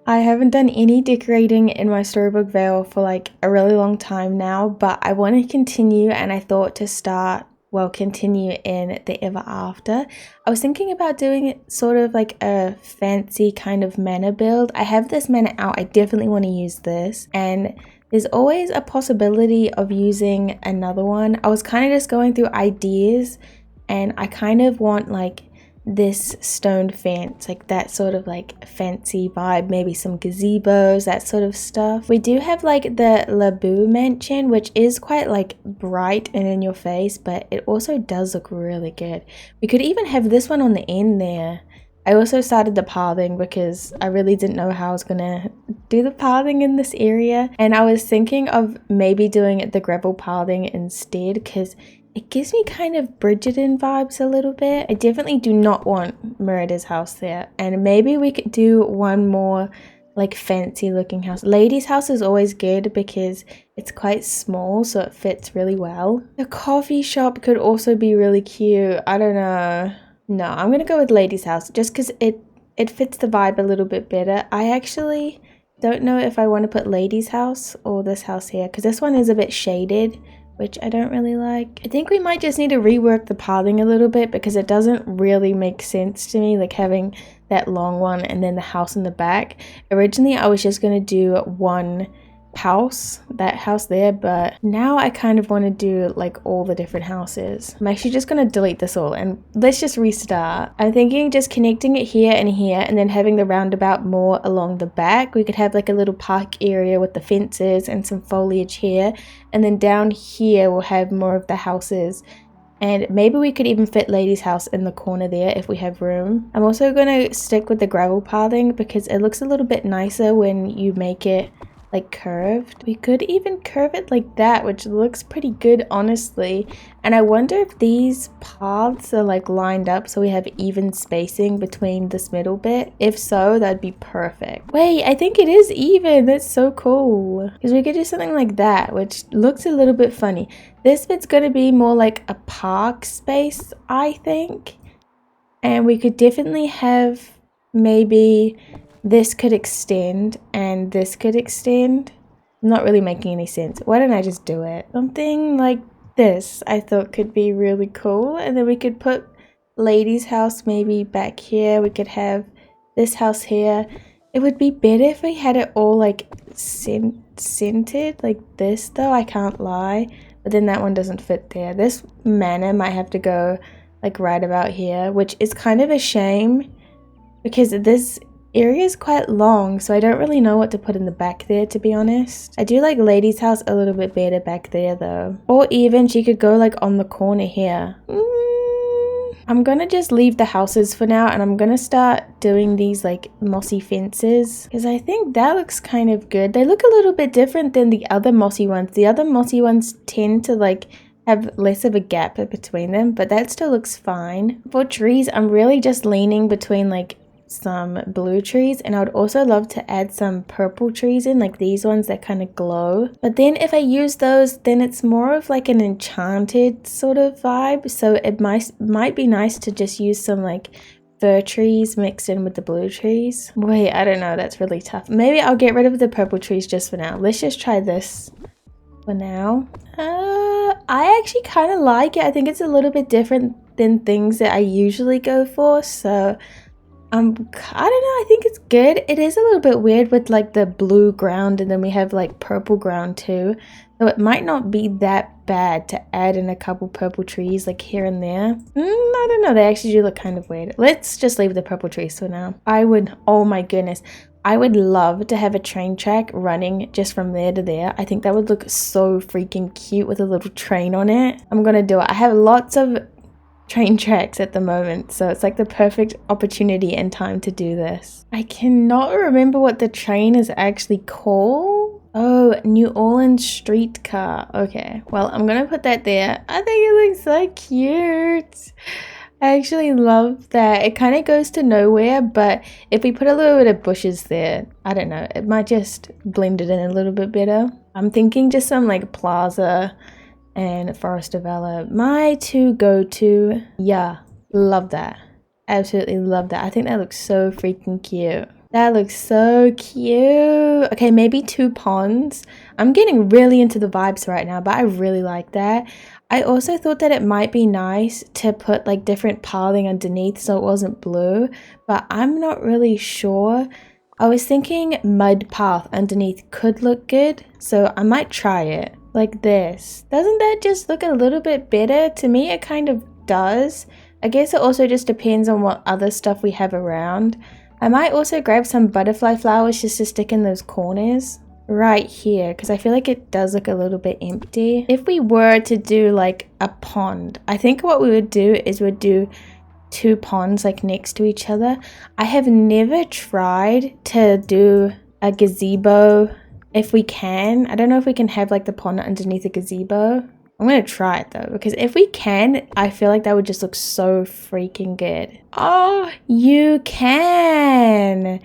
I haven't done any decorating in my storybook vale for like a really long time now, but I want to continue, and I thought to start, well, continue in the ever after. I was thinking about doing it sort of like a fancy kind of manor build. I have this manor out, I definitely want to use this, and there's always a possibility of using another one. I was kind of just going through ideas, and I kind of want like this stone fence, like that sort of like fancy vibe, maybe some gazebos, that sort of stuff. We do have like the Labu mansion, which is quite like bright and in your face, but it also does look really good. We could even have this one on the end there. I also started the pathing because I really didn't know how I was gonna do the pathing in this area, and I was thinking of maybe doing the gravel pathing instead because it gives me kind of Bridgerton vibes a little bit. I definitely do not want Merida's house there. And maybe we could do one more like fancy looking house. Lady's house is always good because it's quite small, so it fits really well. The coffee shop could also be really cute. I don't know. No, I'm gonna go with Lady's house just because it fits the vibe a little bit better. I actually don't know if I want to put Lady's house or this house here because this one is a bit shaded, which I don't really like. I think we might just need to rework the pathing a little bit because it doesn't really make sense to me, like having that long one and then the house in the back. Originally, I was just gonna do one house, that house there, but now I kind of want to do like all the different houses. I'm actually just gonna delete this all and let's just restart. I'm thinking just connecting it here and then having the roundabout more along the back. We could have like a little park area with the fences and some foliage here, and then down here we'll have more of the houses. And maybe we could even fit Lady's house in the corner there if we have room. I'm also going to stick with the gravel pathing because it looks a little bit nicer when you make it like curved. We could even curve it like that, which looks pretty good honestly. And I wonder if these paths are like lined up so we have even spacing between this middle bit. If so, that'd be perfect. Wait, I think it is even. That's so cool. Because we could do something like that, which looks a little bit funny. This bit's gonna be more like a park space, I think. And we could definitely have maybe this could extend and this could extend. I'm not really making any sense. Why don't I just do it? Something like this I thought could be really cool. And then we could put Lady's house maybe back here. We could have this house here. It would be better if we had it all like centered like this though, I can't lie. But then that one doesn't fit there. This manor might have to go like right about here, which is kind of a shame because this area is quite long, so I don't really know what to put in the back there, to be honest. I do like Lady's house a little bit better back there though. Or even she could go like on the corner here. I'm gonna just leave the houses for now and I'm gonna start doing these like mossy fences because I think that looks kind of good. They look a little bit different than the other mossy ones. The other mossy ones tend to like have less of a gap between them, but that still looks fine. For trees, I'm really just leaning between like some blue trees, and I would also love to add some purple trees in, like these ones that kind of glow. But then if I use those, then it's more of like an enchanted sort of vibe, so it might be nice to just use some like fir trees mixed in with the blue trees. Wait, I don't know, that's really tough. Maybe I'll get rid of the purple trees just for now. Let's just try this for now. I actually kind of like it. I think it's a little bit different than things that I usually go for, so I don't know, I think it's good. It is a little bit weird with like the blue ground and then we have like purple ground too. So it might not be that bad to add in a couple purple trees like here and there. I don't know, they actually do look kind of weird. Let's just leave the purple trees for now. Oh my goodness, I would love to have a train track running just from there to there. I think that would look so freaking cute with a little train on it. I'm gonna do it. I have lots of train tracks at the moment, so it's like the perfect opportunity and time to do this. I cannot remember what the train is actually called. Oh, New Orleans streetcar. Okay, well, I'm gonna put that there. I think it looks so cute. I actually love that. It kind of goes to nowhere, but if we put a little bit of bushes there, I don't know, it might just blend it in a little bit better. I'm thinking just some like plaza and Forest of Valor, my two go-to. Yeah, love that. Absolutely love that. I think that looks so freaking cute. That looks so cute. Okay, maybe 2 ponds. I'm getting really into the vibes right now, but I really like that. I also thought that it might be nice to put like different pathing underneath so it wasn't blue, but I'm not really sure. I was thinking mud path underneath could look good, so I might try it like this. Doesn't that just look a little bit better? To me, it kind of does. I guess it also just depends on what other stuff we have around. I might also grab some butterfly flowers just to stick in those corners right here because I feel like it does look a little bit empty. If we were to do like a pond, I think what we would do is we'd do 2 ponds like next to each other. I have never tried to do a gazebo. If we can, I don't know if we can have like the pond underneath a gazebo. I'm gonna try it though, because if we can, I feel like that would just look so freaking good. Oh, you can.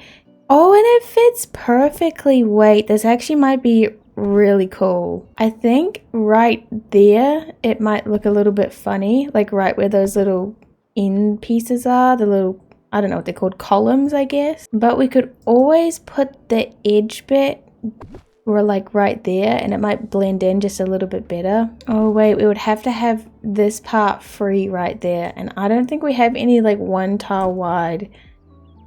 Oh, and it fits perfectly. Wait, this actually might be really cool. I think right there, it might look a little bit funny, like right where those little end pieces are, the little, I don't know what they're called, columns, I guess. But we could always put the edge bit or like right there and it might blend in just a little bit better. Oh wait, we would have to have this part free right there, and I don't think we have any like 1 tile wide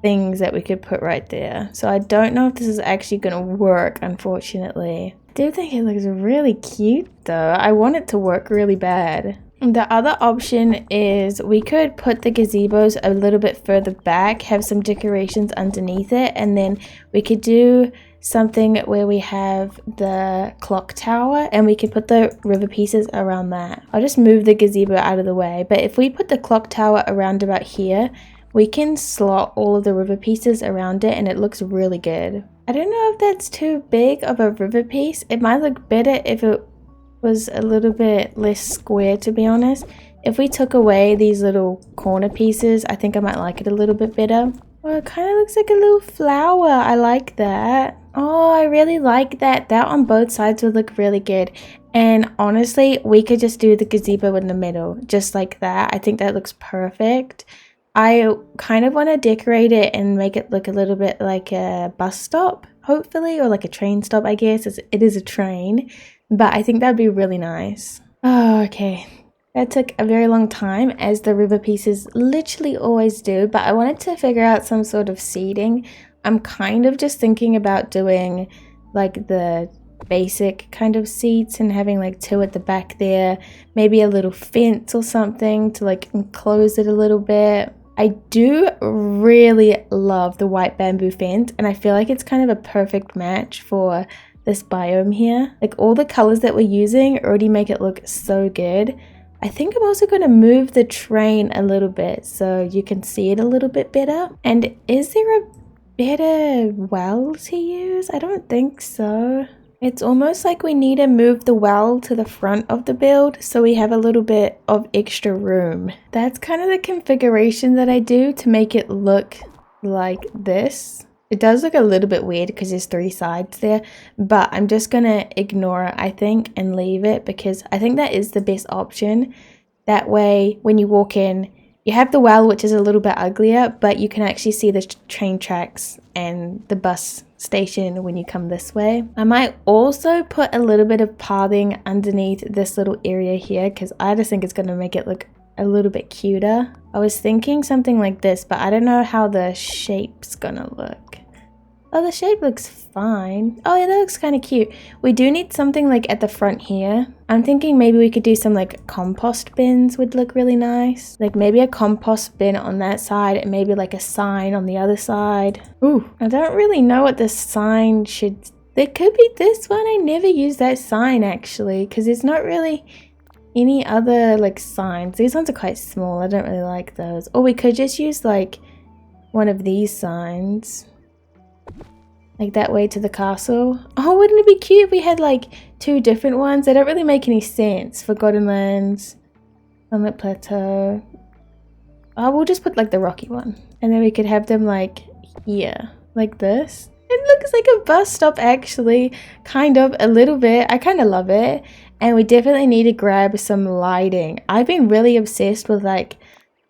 things that we could put right there, so I don't know if this is actually gonna work, unfortunately. I do think it looks really cute though. I want it to work really bad. The other option is we could put the gazebos a little bit further back, have some decorations underneath it, and then we could do something where we have the clock tower and we can put the river pieces around that. I'll just move the gazebo out of the way, but if we put the clock tower around about here, we can slot all of the river pieces around it and it looks really good. I don't know if that's too big of a river piece. It might look better if it was a little bit less square, to be honest. If we took away these little corner pieces, I think I might like it a little bit better. Oh, it kind of looks like a little flower. I like that. Oh, I really like that. That on both sides would look really good. And honestly, we could just do the gazebo in the middle, just like that. I think that looks perfect. I kind of want to decorate it and make it look a little bit like a bus stop, hopefully, or like a train stop, I guess. It is a train, but I think that'd be really nice. Oh, okay. That took a very long time, as the river pieces literally always do, but I wanted to figure out some sort of seating. I'm kind of just thinking about doing like the basic kind of seats and having like 2 at the back there, maybe a little fence or something to like enclose it a little bit. I do really love the white bamboo fence, and I feel like it's kind of a perfect match for this biome here. Like all the colors that we're using already make it look so good. I think I'm also going to move the train a little bit so you can see it a little bit better. And is there a better well to use? I don't think so. It's almost like we need to move the well to the front of the build so we have a little bit of extra room. That's kind of the configuration that I do to make it look like this. It does look a little bit weird because there's 3 sides there, but I'm just gonna ignore it, I think, and leave it because I think that is the best option. That way, when you walk in, you have the well, which is a little bit uglier, but you can actually see the train tracks and the bus station when you come this way. I might also put a little bit of pathing underneath this little area here because I just think it's gonna make it look a little bit cuter. I was thinking something like this, but I don't know how the shape's gonna look. Oh, the shape looks fine. Oh yeah, that looks kind of cute. We do need something like at the front here. I'm thinking maybe we could do some like compost bins would look really nice. Like maybe a compost bin on that side and maybe like a sign on the other side. Ooh, I don't really know what the sign should... It could be this one. I never use that sign actually because there's not really any other like signs. These ones are quite small. I don't really like those. Or we could just use like one of these signs. Like that way to the castle. Oh, wouldn't it be cute if we had like 2 different ones? They don't really make any sense. Forgotten Lands, Sunlit Plateau. Oh, we'll just put like the rocky one. And then we could have them like here, like this. It looks like a bus stop actually, kind of, a little bit. I kind of love it. And we definitely need to grab some lighting. I've been really obsessed with like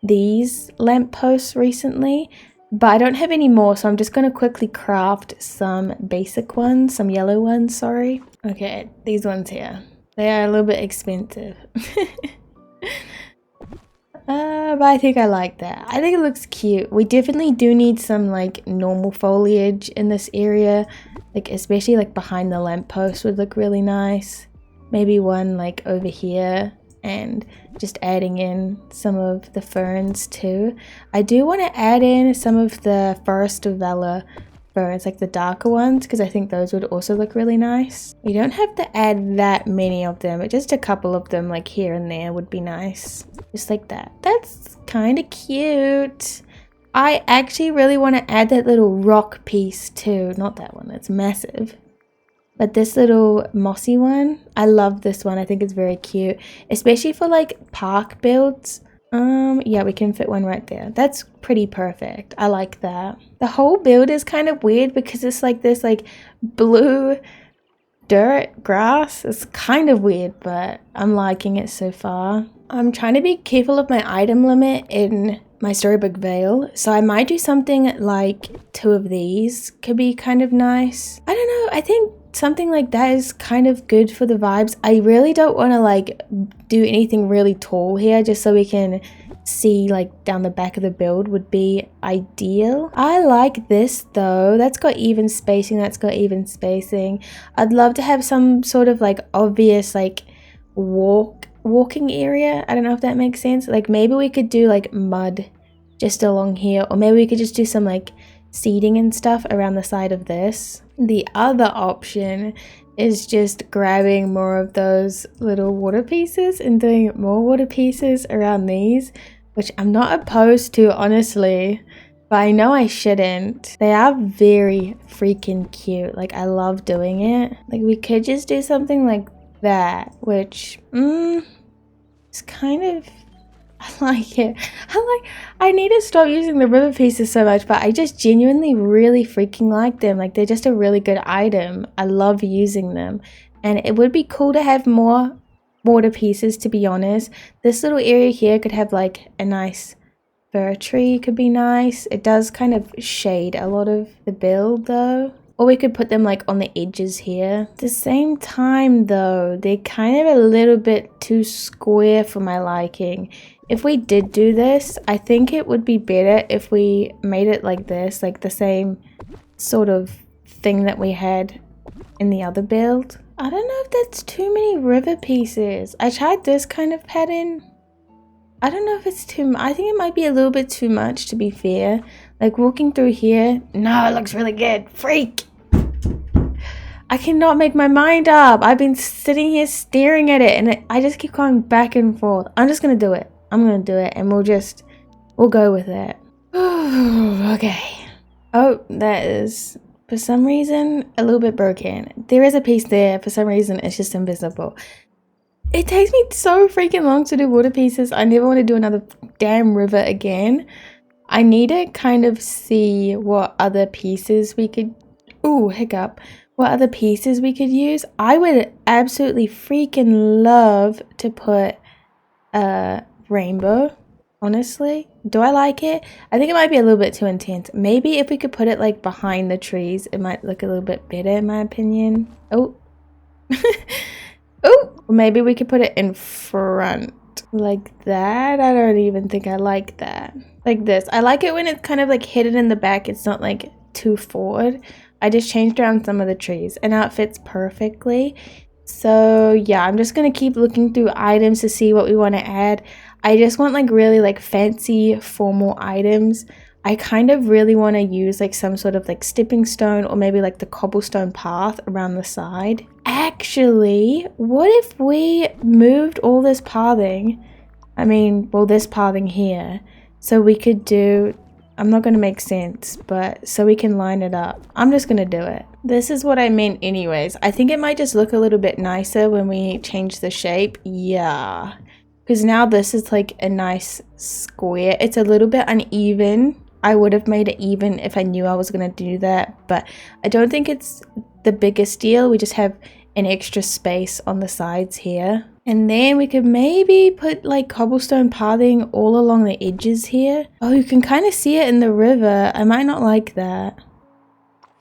these lampposts recently. but I don't have any more, so I'm just going to quickly craft some basic ones, some yellow ones, sorry. Okay, these ones here. They are a little bit expensive. But I think I like that. I think it looks cute. We definitely do need some like normal foliage in this area, like especially like behind the lamppost would look really nice. Maybe one like over here, and just adding in some of the ferns too. I do want to add in some of the Forest of Valor ferns, like the darker ones, because I think those would also look really nice. You don't have to add that many of them, but just a couple of them like here and there would be nice. Just like that. That's kind of cute. I actually really want to add that little rock piece too. Not that one, that's massive. But this little mossy one, I love this one. I think it's very cute, especially for like park builds. Yeah, we can fit one right there. That's pretty perfect. I like that. The whole build is kind of weird because it's like this like blue dirt grass. It's kind of weird, but I'm liking it so far. I'm trying to be careful of my item limit in my storybook vale, so I might do something like 2 of these. Could be kind of nice. I don't know, I think something like that is kind of good for the vibes. I really don't want to like do anything really tall here, just so we can see like down the back of the build would be ideal. I like this though. That's got even spacing. That's got even spacing. I'd love to have some sort of like obvious like walking area. I don't know if that makes sense. Like maybe we could do like mud just along here, or maybe we could just do some like seeding and stuff around the side of this. The other option is just grabbing more of those little water pieces and doing more water pieces around these, which I'm not opposed to, honestly, but I know I shouldn't. They are very freaking cute. Like, I love doing it. Like, we could just do something like that, which it's kind of, I like it. I need to stop using the river pieces so much, but I just genuinely really freaking like them. Like, they're just a really good item. I love using them, and it would be cool to have more water pieces, to be honest. This little area here could have like a nice fir tree, could be nice. It does kind of shade a lot of the build though. Or we could put them like on the edges here. At the same time though, they're kind of a little bit too square for my liking. If we did do this, I think it would be better if we made it like this, like the same sort of thing that we had in the other build. I don't know if that's too many river pieces. I tried this kind of pattern. I don't know if it's too much. I think it might be a little bit too much, to be fair. Like walking through here. No, it looks really good. Freak! I cannot make my mind up. I've been sitting here staring at it and I just keep going back and forth. I'm just gonna do it. I'm gonna do it and we'll go with it. Okay. Oh, that is, for some reason, a little bit broken. There is a piece there. For some reason, it's just invisible. It takes me so freaking long to do water pieces. I never want to do another damn river again. I need to kind of see what other pieces we could... Ooh, hiccup. What other pieces we could use. I would absolutely freaking love to put a rainbow, honestly. Do I like it? I think it might be a little bit too intense. Maybe if we could put it like behind the trees, it might look a little bit better in my opinion. Oh. Oh, maybe we could put it in front like that. I don't even think I like that. Like this. I like it when it's kind of like hidden in the back. It's not like too forward. I just changed around some of the trees and now it fits perfectly. So yeah, I'm just gonna keep looking through items to see what we want to add. I just want like really like fancy formal items. I kind of really want to use like some sort of like stepping stone or maybe like the cobblestone path around the side. Actually, what if we moved all this pathing? I mean, well, this pathing here. So we could do, I'm not going to make sense, but so we can line it up. I'm just going to do it. This is what I meant anyways. I think it might just look a little bit nicer when we change the shape. Yeah. Because now this is like a nice square. It's a little bit uneven. I would have made it even if I knew I was going to do that. But I don't think it's the biggest deal. We just have an extra space on the sides here. And then we could maybe put like cobblestone pathing all along the edges here. Oh, you can kind of see it in the river. I might not like that.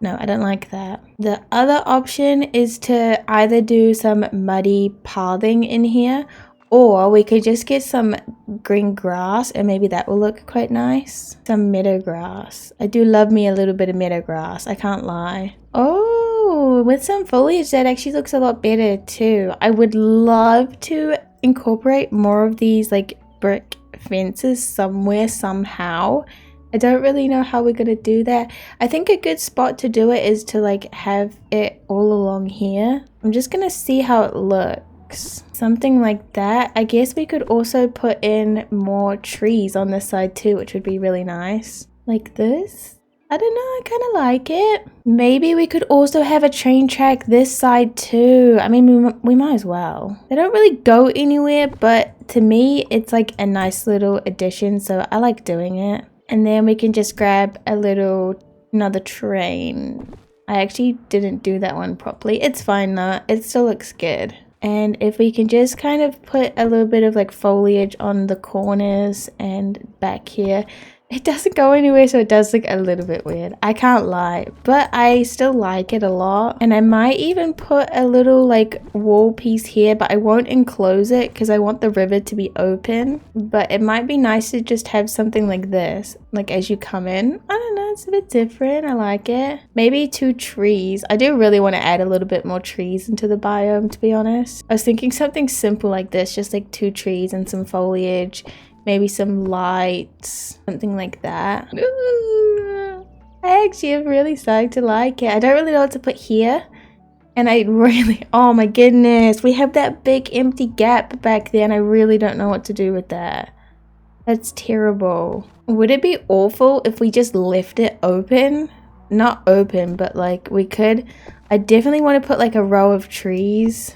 No, I don't like that. The other option is to either do some muddy pathing in here, or we could just get some green grass and maybe that will look quite nice. Some meadow grass. I do love me a little bit of meadow grass, I can't lie. Oh, with some foliage that actually looks a lot better too. I would love to incorporate more of these like brick fences somewhere, somehow. I don't really know how we're gonna do that. I think a good spot to do it is to like have it all along here. I'm just gonna see how it looks. Something like that. I guess we could also put in more trees on this side too, which would be really nice. Like this. I don't know, I kind of like it. Maybe we could also have a train track this side too. I mean, we might as well. They don't really go anywhere, but to me, it's like a nice little addition, so I like doing it. And then we can just grab another train. I actually didn't do that one properly. It's fine though, it still looks good. And if we can just kind of put a little bit of like foliage on the corners and back here. It doesn't go anywhere, so it does look a little bit weird. I can't lie, but I still like it a lot. And I might even put a little like wall piece here, but I won't enclose it because I want the river to be open. But it might be nice to just have something like this, like as you come in. I don't know, it's a bit different. I like it. Maybe 2 trees. I do really want to add a little bit more trees into the biome, to be honest. I was thinking something simple like this, just like 2 trees and some foliage. Maybe some lights, something like that. Ooh, I actually am really starting to like it. I don't really know what to put here. And I really, oh my goodness, we have that big empty gap back there and I really don't know what to do with that. That's terrible. Would it be awful if we just left it open? Not open, but like we could. I definitely want to put like a row of trees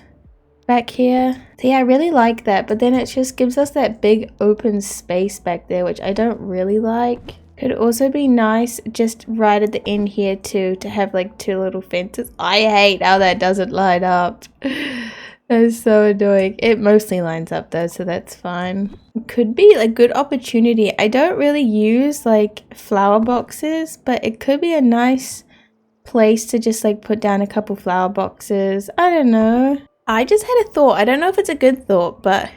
back here. So yeah, I really like that, but then it just gives us that big open space back there, which I don't really like. Could also be nice just right at the end here too, to have like 2 little fences. I hate how that doesn't line up. That is so annoying. It mostly lines up though, so that's fine. It could be a good opportunity. I don't really use like flower boxes, but it could be a nice place to just like put down a couple flower boxes. I don't know. I just had a thought. I don't know if it's a good thought, but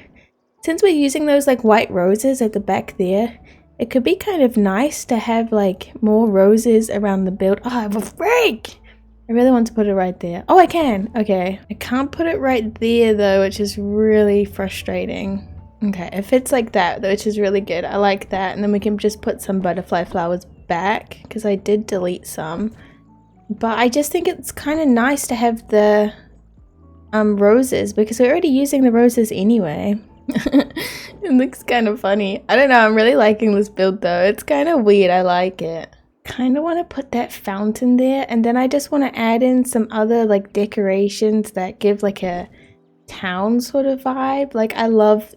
since we're using those like white roses at the back there, it could be kind of nice to have like more roses around the build. Oh, I have a freak! I really want to put it right there. Oh, I can. Okay. I can't put it right there though, which is really frustrating. Okay, if it's like that, which is really good. I like that. And then we can just put some butterfly flowers back because I did delete some. But I just think it's kind of nice to have the roses because we're already using the roses anyway. It looks kind of funny. I don't know, I'm really liking this build though. It's kind of weird. I like it. Kind of want to put that fountain there, and then I just want to add in some other like decorations that give like a town sort of vibe. Like I love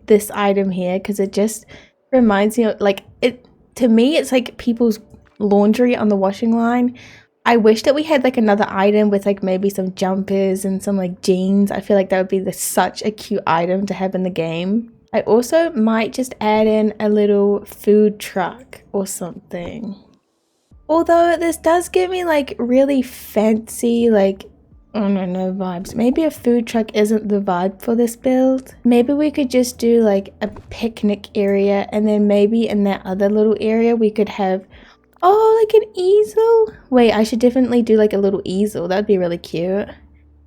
this item here because it just reminds me of like it. To me, it's like people's laundry on the washing line. I wish that we had like another item with like maybe some jumpers and some like jeans. I feel like that would be such a cute item to have in the game. I also might just add in a little food truck or something. Although this does give me like really fancy like, I don't know, vibes. Maybe a food truck isn't the vibe for this build. Maybe we could just do like a picnic area, and then maybe in that other little area we could have, oh, like an easel? Wait, I should definitely do like a little easel. That'd be really cute.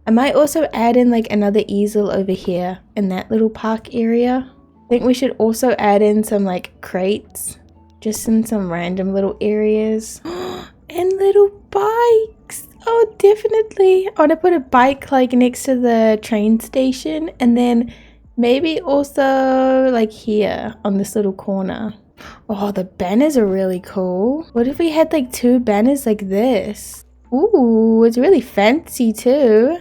I might also add in like another easel over here in that little park area. I think we should also add in some like crates, just in some random little areas. And little bikes. Oh, definitely. I want to put a bike like next to the train station, and then maybe also like here on this little corner. Oh, the banners are really cool. What if we had like 2 banners like this? Ooh, it's really fancy too.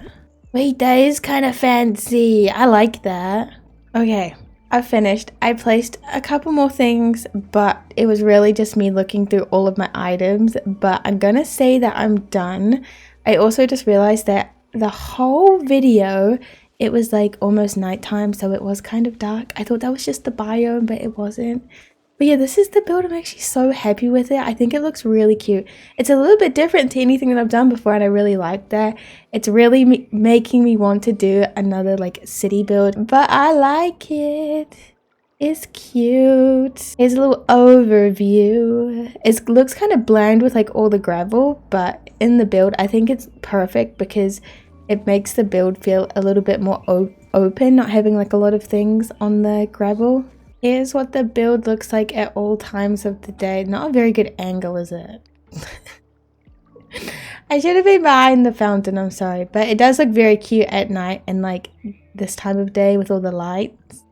Wait, that is kind of fancy. I like that. Okay, I've finished. I placed a couple more things, but it was really just me looking through all of my items. But I'm gonna say that I'm done. I also just realized that the whole video it was like almost nighttime, so it was kind of dark. I thought that was just the biome, but it wasn't. But yeah, this is the build. I'm actually so happy with it. I think it looks really cute. It's a little bit different to anything that I've done before, and I really like that. It's really making me want to do another like city build, but I like it. It's cute. Here's a little overview. It looks kind of bland with like all the gravel, but in the build, I think it's perfect because it makes the build feel a little bit more open, not having like a lot of things on the gravel. Here's what the build looks like at all times of the day. Not a very good angle, is it? I should have been behind the fountain, I'm sorry. But it does look very cute at night and like this time of day with all the lights.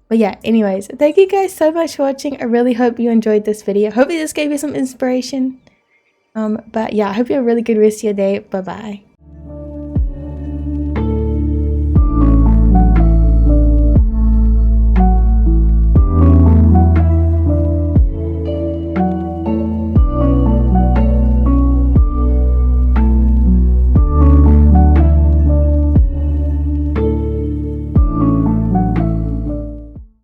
But yeah, anyways, thank you guys so much for watching. I really hope you enjoyed this video. Hopefully this gave you some inspiration. But yeah, I hope you have a really good rest of your day. Bye-bye.